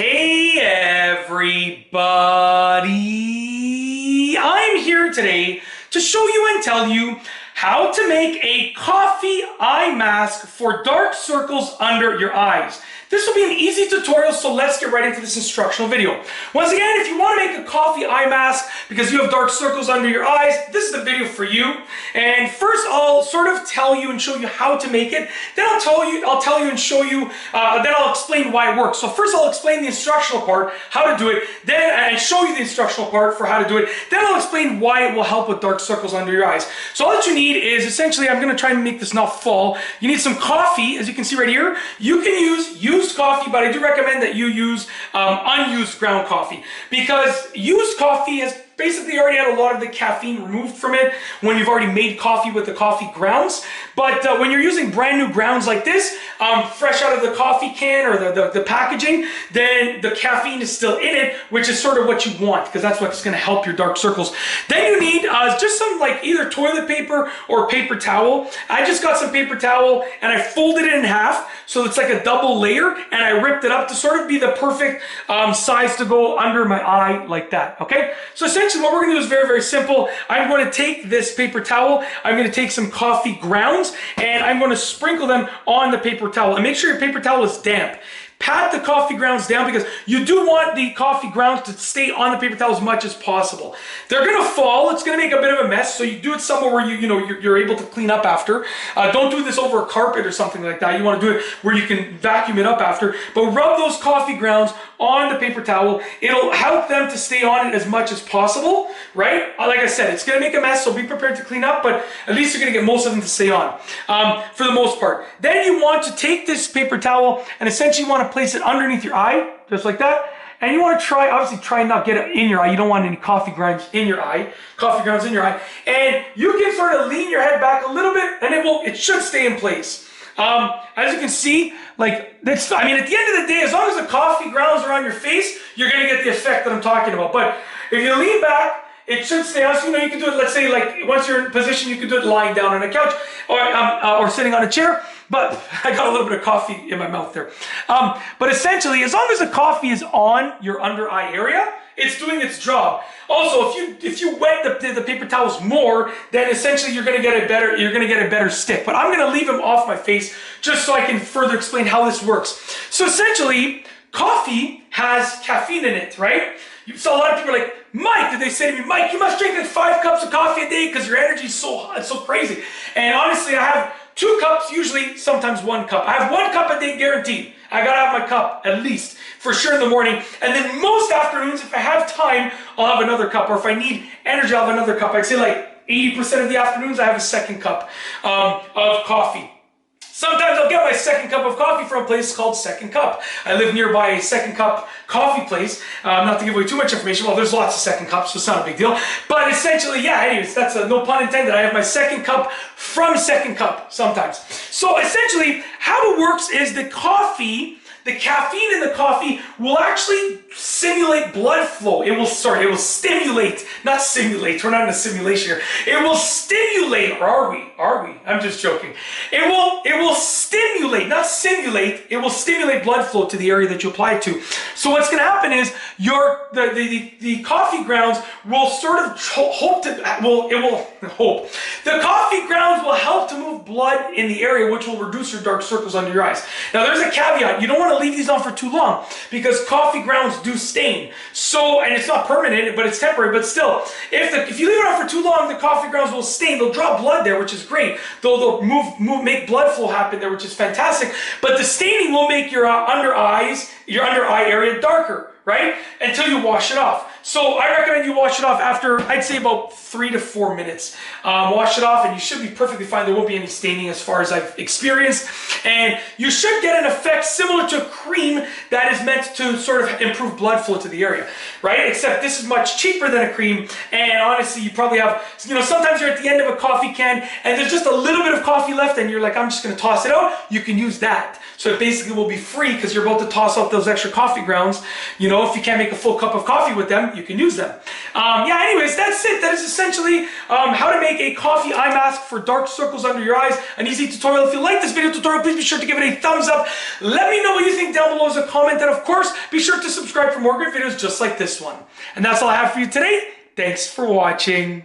Hey everybody! I'm here today to show you and tell you how to make a coffee eye mask for dark circles under your eyes. This will be an easy tutorial, so let's get right into this instructional video. Once again, if you want to make a coffee eye mask because you have dark circles under your eyes, this is the video for you. And first, I'll sort of tell you and show you how to make it. Then I'll tell you and show you. Then I'll explain why it works. So first, I'll explain the instructional part, how to do it. Then I show you the instructional part for how to do it. Then I'll explain why it will help with dark circles under your eyes. So all that you need is essentially, I'm going to try and make this not fall. You need some coffee, as you can see right here. You can use used coffee, but I do recommend that you use unused ground coffee, because used coffee has basically already had a lot of the caffeine removed from it when you've already made coffee with the coffee grounds. But when you're using brand new grounds like this, fresh out of the coffee can or the packaging, then the caffeine is still in it, which is sort of what you want, because that's what's going to help your dark circles. Then you need just some like either toilet paper or paper towel. I just got some paper towel and I folded it in half, so it's like a double layer, and I ripped it up to sort of be the perfect size to go under my eye like that, okay? So essentially what we're going to do is very, very simple. I'm going to take this paper towel, I'm going to take some coffee grounds, and I'm going to sprinkle them on the paper towel. And make sure your paper towel is damp. Pat the coffee grounds down, because you do want the coffee grounds to stay on the paper towel as much as possible. They're going to fall. It's going to make a bit of a mess, so you do it somewhere where you're able to clean up after. Don't do this over a carpet or something like that. You want to do it where you can vacuum it up after. But rub those coffee grounds on the paper towel. It'll help them to stay on it as much as possible, right? Like I said, it's going to make a mess, so be prepared to clean up, but at least you're going to get most of them to stay on for the most part. Then you want to take this paper towel and essentially want to place it underneath your eye, just like that. And you want to obviously try and not get it in your eye. You don't want any coffee grounds in your eye. And you can sort of lean your head back a little bit, and it should stay in place. As you can see, like this, I mean, at the end of the day, as long as the coffee grounds are on your face, you're going to get the effect that I'm talking about. But if you lean back, it should stay on. So, you can do it, let's say, like once you're in position, you can do it lying down on a couch or sitting on a chair. But I got a little bit of coffee in my mouth there. But essentially, as long as the coffee is on your under eye area, it's doing its job. Also, if you wet the paper towels more, then essentially you're going to get a better stick. But I'm going to leave them off my face just so I can further explain how this works. So essentially, coffee has caffeine in it, right? So a lot of people are like, Mike, did they say to me, Mike, you must drink like 5 cups of coffee a day because your energy is so hot, it's so crazy. And honestly, I have 2 cups, usually, sometimes 1 cup. I have 1 cup a day guaranteed. I gotta have my cup, at least, for sure in the morning. And then most afternoons, if I have time, I'll have another cup. Or if I need energy, I'll have another cup. I'd say like 80% of the afternoons, I have a 2nd cup of coffee. Sometimes I'll get my 2nd cup of coffee from a place called 2nd Cup. I live nearby a 2nd Cup coffee place. Not to give away too much information. Well, there's lots of 2nd Cups, so it's not a big deal. But essentially, yeah, anyways, that's no pun intended. I have my 2nd cup from 2nd Cup sometimes. So essentially, how it works is the caffeine in the coffee will actually simulate blood flow. It will stimulate, not simulate. We're not in a simulation here. It will stimulate, or are we? I'm just joking. It will stimulate, not simulate. It will stimulate blood flow to the area that you apply it to. So what's going to happen is the coffee grounds will sort of the coffee grounds will help to move blood in the area, which will reduce your dark circles under your eyes. Now there's a caveat. You don't want to leave these on for too long, because coffee grounds do stain. So, and it's not permanent, but it's temporary. But still, if you leave it on for too long, the coffee grounds will stain. They'll draw blood there, which is great. They'll make blood flow happen there, which is fantastic. But the staining will make your under eye area darker, right? Until you wash it off. So I recommend you wash it off after, I'd say, about 3 to 4 minutes. Wash it off and you should be perfectly fine. There won't be any staining as far as I've experienced. And you should get an effect similar to a cream that is meant to sort of improve blood flow to the area, right? Except this is much cheaper than a cream. And honestly, you probably have, sometimes you're at the end of a coffee can and there's just a little bit of coffee left and you're like, I'm just going to toss it out. You can use that. So it basically will be free because you're about to toss out those extra coffee grounds. If you can't make a full cup of coffee with them, you can use them. Yeah, anyways, that's it. That is essentially how to make a coffee eye mask for dark circles under your eyes. An easy tutorial. If you like this video tutorial, please be sure to give it a thumbs up. Let me know what you think down below as a comment. And of course, be sure to subscribe subscribe for more great videos just like this one. And that's all I have for you today. Thanks for watching.